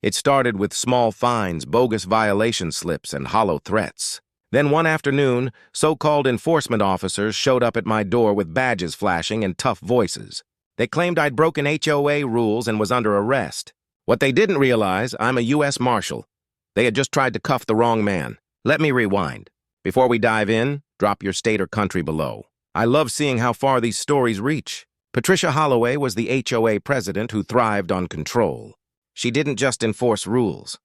It started with small fines, bogus violation slips, and hollow threats. Then one afternoon, so-called enforcement officers showed up at my door with badges flashing and tough voices. They claimed I'd broken HOA rules and was under arrest. What they didn't realize, I'm a U.S. Marshal. They had just tried to cuff the wrong man. Let me rewind. Before we dive in, drop your state or country below. I love seeing how far these stories reach. Patricia Holloway was the HOA president who thrived on control. She didn't just enforce rules.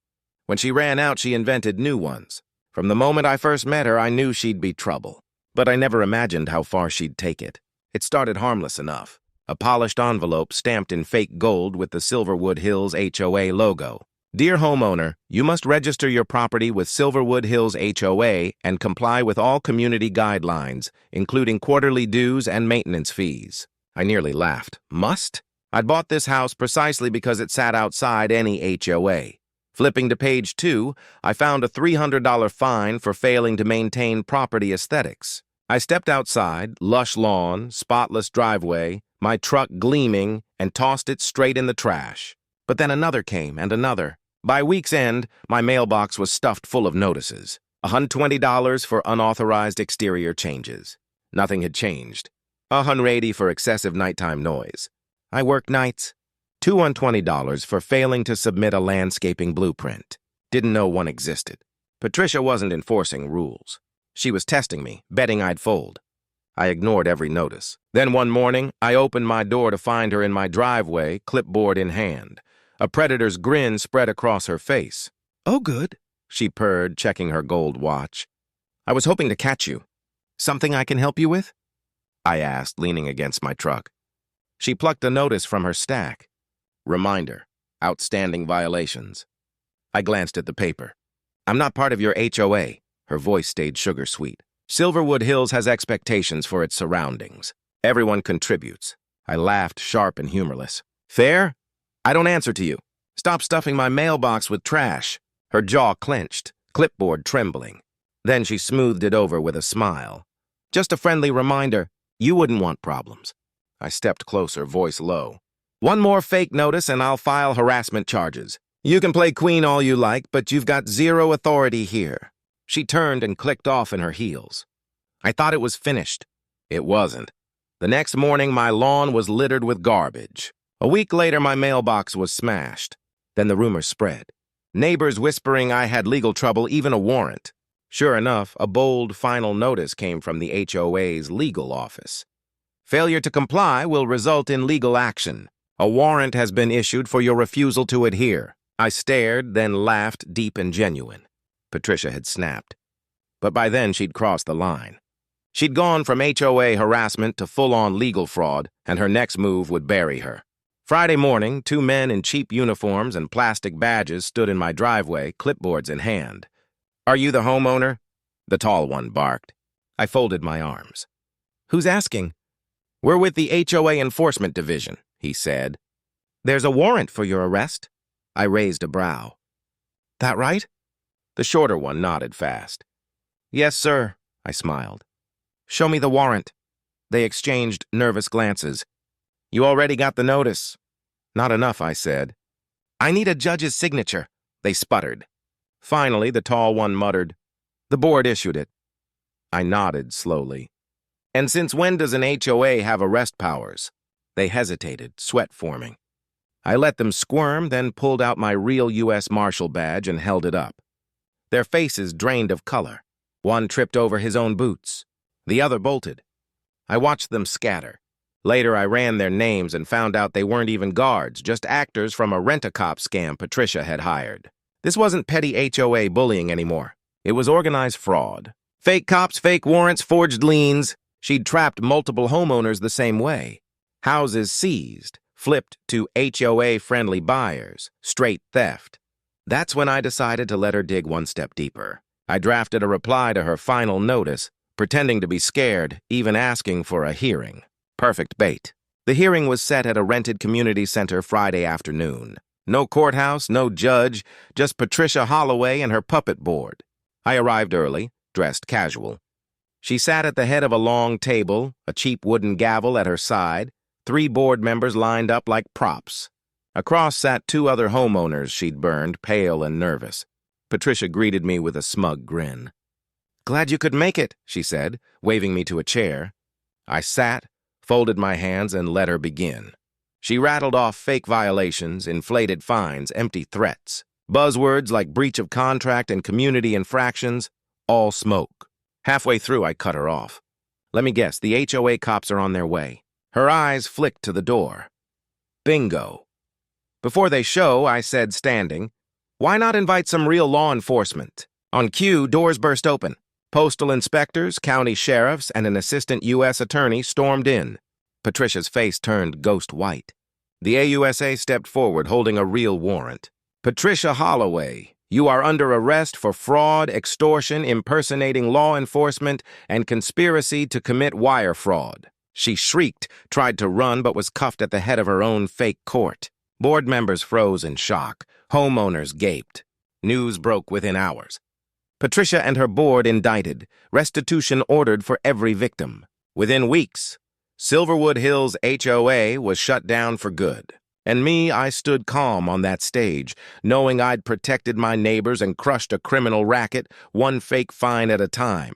When she ran out, she invented new ones. From the moment I first met her, I knew she'd be trouble. But I never imagined how far she'd take it. It started harmless enough. A polished envelope stamped in fake gold with the Silverwood Hills HOA logo. Dear homeowner, you must register your property with Silverwood Hills HOA and comply with all community guidelines, including quarterly dues and maintenance fees. I nearly laughed. Must? I'd bought this house precisely because it sat outside any HOA. Flipping to page 2, I found a $300 fine for failing to maintain property aesthetics. I stepped outside, lush lawn, spotless driveway, my truck gleaming, and tossed it straight in the trash. But then another came, and another. By week's end, my mailbox was stuffed full of notices. $120 for unauthorized exterior changes. Nothing had changed. $180 for excessive nighttime noise. I work nights. $220 for failing to submit a landscaping blueprint. Didn't know one existed. Patricia wasn't enforcing rules. She was testing me, betting I'd fold. I ignored every notice. Then one morning, I opened my door to find her in my driveway, clipboard in hand. A predator's grin spread across her face. "Oh, good," she purred, checking her gold watch. "I was hoping to catch you. Something I can help you with?" I asked, leaning against my truck. She plucked a notice from her stack. Reminder, outstanding violations. I glanced at the paper. "I'm not part of your HOA." Her voice stayed sugar-sweet. "Silverwood Hills has expectations for its surroundings. Everyone contributes." I laughed, sharp and humorless. "Fair? I don't answer to you. Stop stuffing my mailbox with trash." Her jaw clenched, clipboard trembling. Then she smoothed it over with a smile. "Just a friendly reminder, you wouldn't want problems." I stepped closer, voice low. "One more fake notice and I'll file harassment charges. You can play queen all you like, but you've got zero authority here." She turned and clicked off in her heels. I thought it was finished. It wasn't. The next morning, my lawn was littered with garbage. A week later, my mailbox was smashed. Then the rumors spread. Neighbors whispering I had legal trouble, even a warrant. Sure enough, a bold final notice came from the HOA's legal office. "Failure to comply will result in legal action. A warrant has been issued for your refusal to adhere." I stared, then laughed, deep and genuine. Patricia had snapped. But by then, she'd crossed the line. She'd gone from HOA harassment to full-on legal fraud, and her next move would bury her. Friday morning, 2 men in cheap uniforms and plastic badges stood in my driveway, clipboards in hand. "Are you the homeowner?" the tall one barked. I folded my arms. "Who's asking?" "We're with the HOA Enforcement Division," he said. "There's a warrant for your arrest." I raised a brow. "That right?" The shorter one nodded fast. "Yes, sir," I smiled. "Show me the warrant." They exchanged nervous glances. "You already got the notice." "Not enough," I said. "I need a judge's signature," they sputtered. Finally, the tall one muttered, "The board issued it." I nodded slowly. "And since when does an HOA have arrest powers?" They hesitated, sweat forming. I let them squirm, then pulled out my real U.S. Marshal badge and held it up. Their faces drained of color. One tripped over his own boots. The other bolted. I watched them scatter. Later, I ran their names and found out they weren't even guards, just actors from a rent-a-cop scam Patricia had hired. This wasn't petty HOA bullying anymore. It was organized fraud. Fake cops, fake warrants, forged liens. She'd trapped multiple homeowners the same way. Houses seized, flipped to HOA-friendly buyers. Straight theft. That's when I decided to let her dig one step deeper. I drafted a reply to her final notice, pretending to be scared, even asking for a hearing. Perfect bait. The hearing was set at a rented community center Friday afternoon. No courthouse, no judge, just Patricia Holloway and her puppet board. I arrived early, dressed casual. She sat at the head of a long table, a cheap wooden gavel at her side, 3 board members lined up like props. Across sat two other homeowners she'd burned, pale and nervous. Patricia greeted me with a smug grin. "Glad you could make it," she said, waving me to a chair. I sat, folded my hands, and let her begin. She rattled off fake violations, inflated fines, empty threats. Buzzwords like breach of contract and community infractions, all smoke. Halfway through, I cut her off. "Let me guess, the HOA cops are on their way." Her eyes flicked to the door. Bingo. Before they show, I said, standing, "Why not invite some real law enforcement?" On cue, doors burst open. Postal inspectors, county sheriffs, and an assistant U.S. attorney stormed in. Patricia's face turned ghost white. The AUSA stepped forward, holding a real warrant. "Patricia Holloway, you are under arrest for fraud, extortion, impersonating law enforcement, and conspiracy to commit wire fraud." She shrieked, tried to run, but was cuffed at the head of her own fake court. Board members froze in shock. Homeowners gaped. News broke within hours. Patricia and her board indicted, restitution ordered for every victim. Within weeks, Silverwood Hills HOA was shut down for good. And me, I stood calm on that stage, knowing I'd protected my neighbors and crushed a criminal racket, one fake fine at a time.